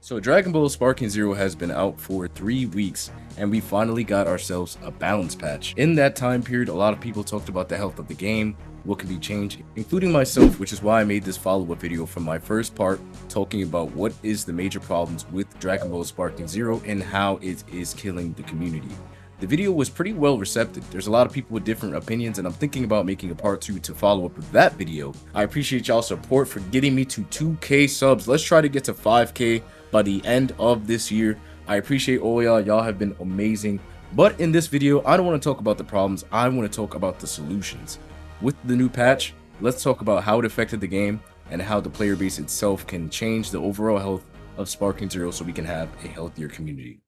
So Dragon Ball Sparking Zero has been out for 3 weeks, and we finally got ourselves a balance patch. In that time period, a lot of people talked about the health of the game, what can be changed, including myself, which is why I made this follow-up video from my first part, talking about what is the major problems with Dragon Ball Sparking Zero and how it is killing the community. The video was pretty well received. There's a lot of people with different opinions, and I'm thinking about making a part 2 to follow up with that video. I appreciate y'all's support for getting me to 2K subs. Let's try to get to 5K by the end of this year. I appreciate all y'all. Y'all have been amazing. But in this video, I don't want to talk about the problems. I want to talk about the solutions. With the new patch, let's talk about how it affected the game and how the player base itself can change the overall health of Sparking Zero so we can have a healthier community.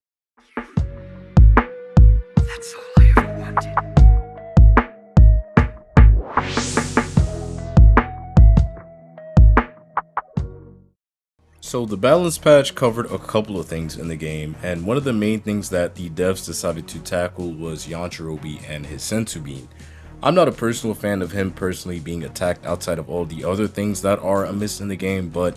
That's all I ever wanted. So the balance patch covered a couple of things in the game, and one of the main things that the devs decided to tackle was Yajirobe and his Senzu Bean. I'm not a personal fan of him personally being attacked outside of all the other things that are amiss in the game, but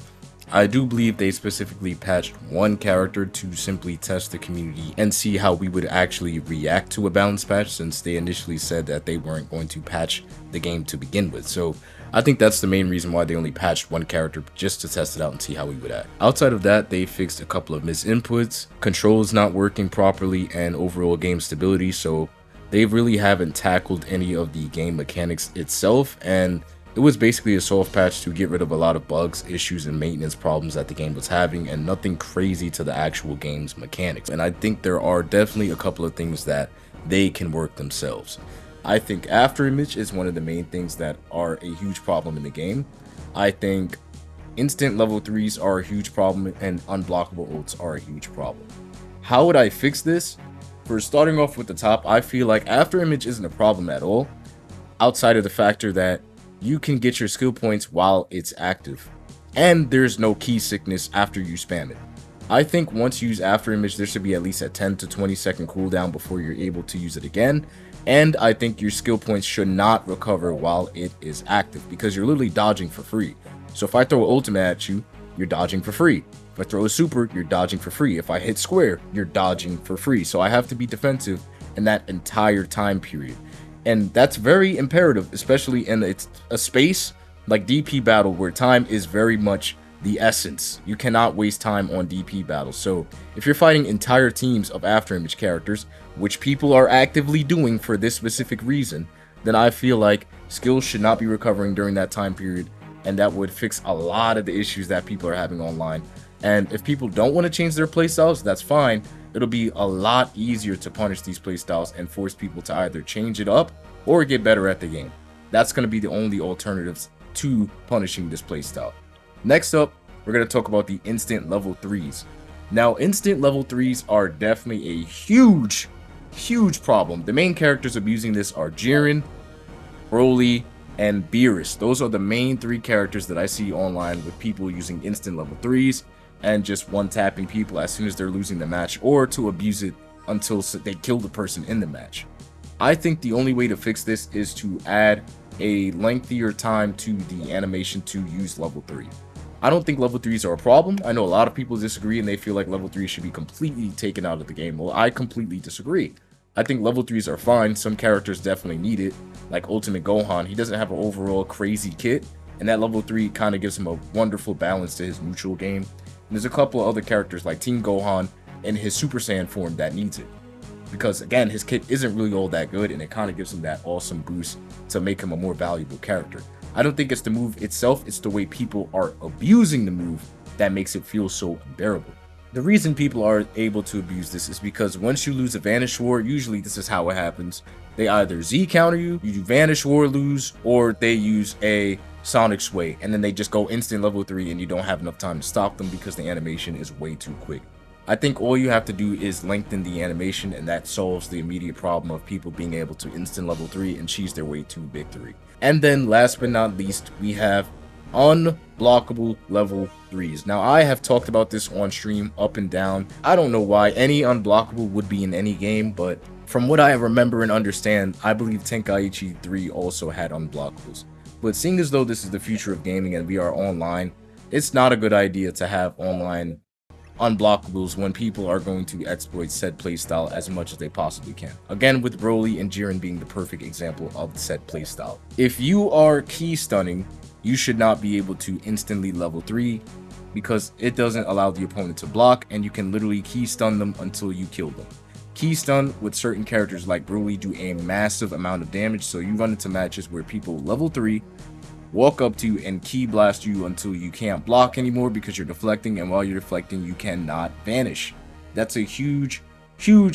I do believe they specifically patched one character to simply test the community and see how we would actually react to a balance patch, since they initially said that they weren't going to patch the game to begin with. So I think that's the main reason why they only patched one character, just to test it out and see how we would act. Outside of that, they fixed a couple of misinputs, controls not working properly, and overall game stability. So they really haven't tackled any of the game mechanics itself, and it was basically a soft patch to get rid of a lot of bugs, issues, and maintenance problems that the game was having, and nothing crazy to the actual game's mechanics. And I think there are definitely a couple of things that they can work themselves. I think Afterimage is one of the main things that are a huge problem in the game. I think instant level 3s are a huge problem, and unblockable ults are a huge problem. How would I fix this? For starting off with the top, I feel like Afterimage isn't a problem at all, outside of the factor that you can get your skill points while it's active, and there's no key sickness after you spam it. I think once you use Afterimage, there should be at least a 10 to 20 second cooldown before you're able to use it again, and I think your skill points should not recover while it is active, because you're literally dodging for free. So if I throw an ultimate at you, you're dodging for free. If I throw a super, you're dodging for free. If I hit square, you're dodging for free. So I have to be defensive in that entire time period. And that's very imperative, especially in a space like DP battle where time is very much the essence. You cannot waste time on DP battles. So if you're fighting entire teams of Afterimage characters, which people are actively doing for this specific reason, then I feel like skills should not be recovering during that time period, and that would fix a lot of the issues that people are having online. And if people don't want to change their playstyles, that's fine. It'll be a lot easier to punish these playstyles and force people to either change it up or get better at the game. That's going to be the only alternatives to punishing this playstyle. Next up, we're going to talk about the instant level 3s. Now, instant level 3s are definitely a huge problem. The main characters abusing this are Jiren, Broly, and Beerus. Those are the main 3 characters that I see online with people using instant level 3s and just one-tapping people as soon as they're losing the match, or to abuse it until they kill the person in the match. I think the only way to fix this is to add a lengthier time to the animation to use level 3. I don't think level 3s are a problem. I know a lot of people disagree and they feel like level 3 should be completely taken out of the game. Well, I completely disagree. I think level 3s are fine. Some characters definitely need it, like Ultimate Gohan. He doesn't have an overall crazy kit, and that level 3 kind of gives him a wonderful balance to his neutral game. And there's a couple of other characters like Team Gohan in his Super Saiyan form that needs it, because again, his kit isn't really all that good, and it kind of gives him that awesome boost to make him a more valuable character. I don't think it's the move itself, it's the way people are abusing the move that makes it feel so unbearable. The reason people are able to abuse this is because once you lose a Vanish War, usually this is how it happens. They either Z counter you do Vanish War lose, or they use a Sonic Sway, and then they just go instant level 3 and you don't have enough time to stop them because the animation is way too quick. I think all you have to do is lengthen the animation, and that solves the immediate problem of people being able to instant level 3 and cheese their way to victory. And then last but not least, we have unblockable level 3s. Now, I have talked about this on stream up and down. I don't know why any unblockable would be in any game, but from what I remember and understand, I believe Tenkaichi 3 also had unblockables. But seeing as though this is the future of gaming and we are online, it's not a good idea to have online unblockables when people are going to exploit said playstyle as much as they possibly can. Again, with Broly and Jiren being the perfect example of said playstyle. If you are key stunning, you should not be able to instantly level 3 because it doesn't allow the opponent to block, and you can literally key stun them until you kill them. Key stun with certain characters like Broly do a massive amount of damage, so you run into matches where people level 3 walk up to you and key blast you until you can't block anymore because you're deflecting, and while you're deflecting you cannot vanish. That's a huge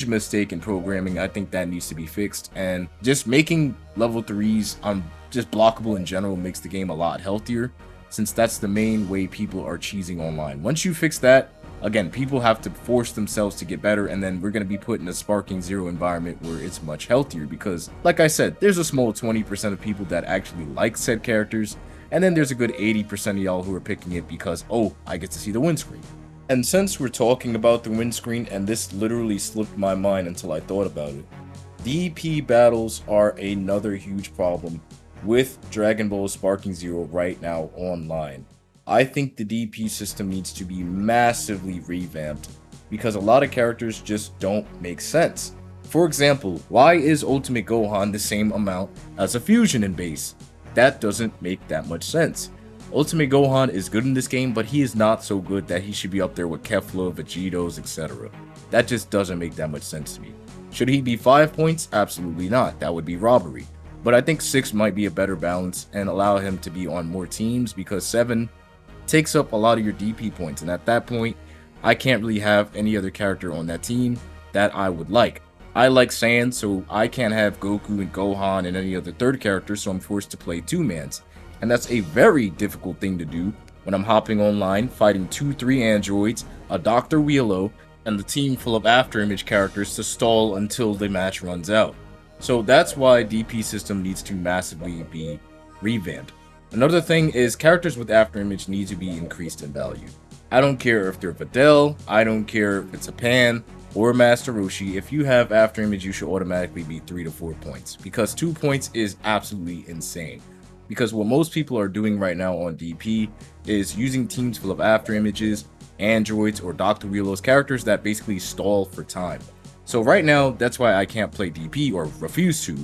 mistake in programming. I think that needs to be fixed, and just making level 3s just blockable in general makes the game a lot healthier, since that's the main way people are cheesing online. Once you fix that, again, people have to force themselves to get better, and then we're going to be put in a Sparking Zero environment where it's much healthier because, like I said, there's a small 20% of people that actually like said characters, and then there's a good 80% of y'all who are picking it because, oh, I get to see the windscreen. And since we're talking about the windscreen, and this literally slipped my mind until I thought about it, DP battles are another huge problem with Dragon Ball Sparking Zero right now online. I think the DP system needs to be massively revamped because a lot of characters just don't make sense. For example, why is Ultimate Gohan the same amount as a Fusion in base? That doesn't make that much sense. Ultimate Gohan is good in this game, but he is not so good that he should be up there with Kefla, Vegetos, etc. That just doesn't make that much sense to me. Should he be 5 points? Absolutely not. That would be robbery. But I think 6 might be a better balance and allow him to be on more teams, because 7 takes up a lot of your DP points, and at that point I can't really have any other character on that team that I would like. I like Saiyan, so I can't have Goku and Gohan and any other third character, so I'm forced to play 2-mans, and that's a very difficult thing to do when I'm hopping online fighting 2-3 androids, a Dr. Wheelo, and the team full of afterimage characters to stall until the match runs out. So that's why DP system needs to massively be revamped. Another thing is characters with afterimage need to be increased in value. I don't care if they're Videl, I don't care if it's a Pan or Master Roshi. If you have afterimage, you should automatically be 3 to 4 points, because 2 points is absolutely insane. Because what most people are doing right now on DP is using teams full of afterimages, androids, or Dr. Wheelo's characters that basically stall for time. So right now, that's why I can't play DP, or refuse to,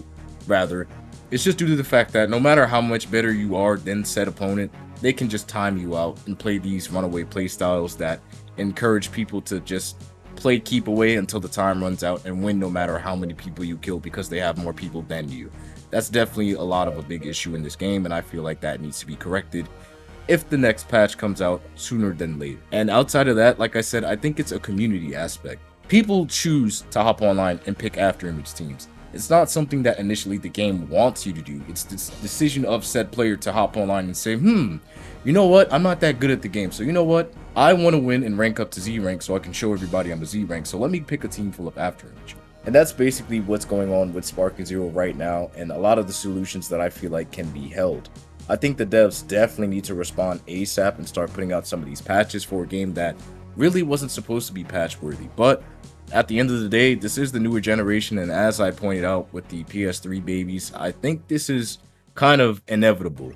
rather. It's just due to the fact that no matter how much better you are than said opponent, they can just time you out and play these runaway playstyles that encourage people to just play keep away until the time runs out and win no matter how many people you kill because they have more people than you. That's definitely a lot of a big issue in this game, and I feel like that needs to be corrected if the next patch comes out sooner than later. And outside of that, like I said, I think it's a community aspect. People choose to hop online and pick afterimage teams. It's not something that initially the game wants you to do. It's the decision of said player to hop online and say, you know what, I'm not that good at the game, so you know what, I want to win and rank up to Z rank so I can show everybody I'm a Z rank, so let me pick a team full of afterimage. And that's basically what's going on with Sparking Zero right now, and a lot of the solutions that I feel like can be held. I think the devs definitely need to respond ASAP and start putting out some of these patches for a game that really wasn't supposed to be patch worthy. But at the end of the day, this is the newer generation, and as I pointed out with the PS3 babies, I think this is kind of inevitable.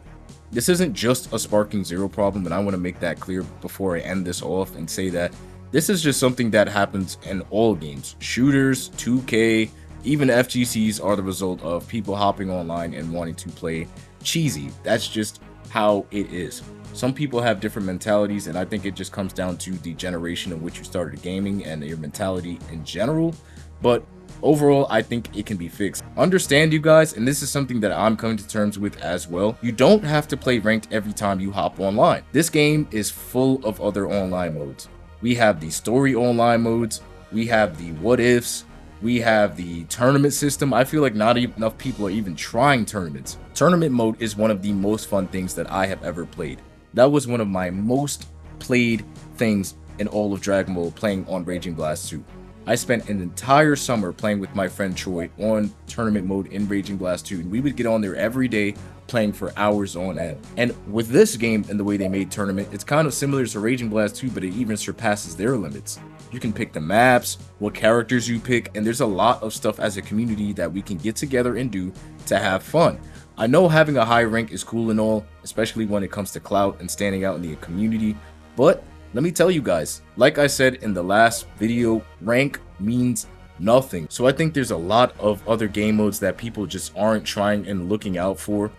This isn't just a Sparking Zero problem, and I want to make that clear before I end this off and say that this is just something that happens in all games. Shooters, 2K, even FGCs are the result of people hopping online and wanting to play cheesy. That's just how it is. Some people have different mentalities, and I think it just comes down to the generation in which you started gaming and your mentality in general. But overall, I think it can be fixed. Understand, you guys, and this is something that I'm coming to terms with as well. You don't have to play ranked every time you hop online. This game is full of other online modes. We have the story online modes, we have the what ifs, we have the tournament system. I feel like not enough people are even trying tournaments. Tournament mode is one of the most fun things that I have ever played. That was one of my most played things in all of Dragon Ball, playing on Raging Blast 2. I spent an entire summer playing with my friend Troy on tournament mode in Raging Blast 2, and we would get on there every day playing for hours on end. And with this game and the way they made tournament, it's kind of similar to Raging Blast 2, but it even surpasses their limits. You can pick the maps, what characters you pick, and there's a lot of stuff as a community that we can get together and do to have fun. I know having a high rank is cool and all, especially when it comes to clout and standing out in the community, but Let me tell you guys, like I said in the last video, rank means nothing. So I think there's a lot of other game modes that people just aren't trying and looking out for.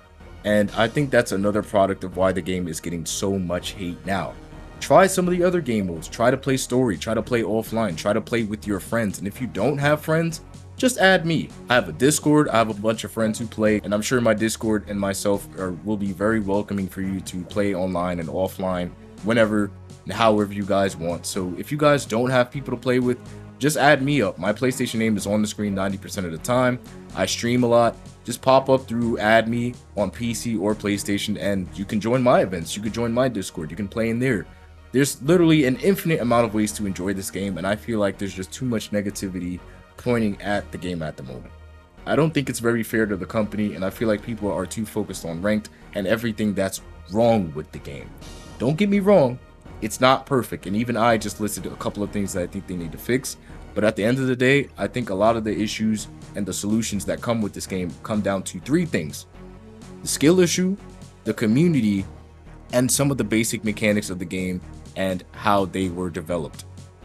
And I think that's another product of why the game is getting so much hate now. Try some of the other game modes. Try to play story, try to play offline, try to play with your friends. And if you don't have friends, just add me. I have a Discord, I have a bunch of friends who play, and I'm sure my Discord and myself will be very welcoming for you to play online and offline whenever and however you guys want. So if you guys don't have people to play with, just add me up. My PlayStation name is on the screen 90% of the time. I stream a lot. Just pop up through add me on PC or PlayStation, and you can join my events. You can join my Discord. You can play in there. There's literally an infinite amount of ways to enjoy this game, and I feel like there's just too much negativity pointing at the game at the moment. I don't think it's very fair to the company, and I feel like people are too focused on ranked and everything that's wrong with the game. Don't get me wrong, it's not perfect, and even I just listed a couple of things that I think they need to fix. But at the end of the day, I think a lot of the issues and the solutions that come with this game come down to three things: the skill issue, the community, and some of the basic mechanics of the game and how they were developed.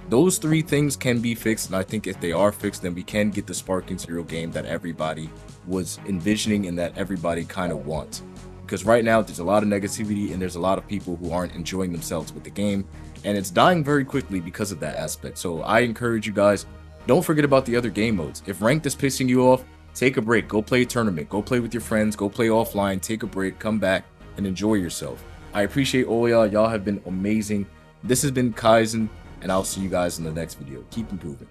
Those three things can be fixed, and I think if they are fixed, then we can get the Sparking Zero game that everybody was envisioning and that everybody kind of wants. Because right now there's a lot of negativity and there's a lot of people who aren't enjoying themselves with the game, and it's dying very quickly because of that aspect. So I encourage you guys, don't forget about the other game modes. If ranked is pissing you off, take a break, go play a tournament, go play with your friends, go play offline, take a break, come back and enjoy yourself. I appreciate all y'all have been amazing. This has been Kaizen, and I'll see you guys in the next video. Keep improving.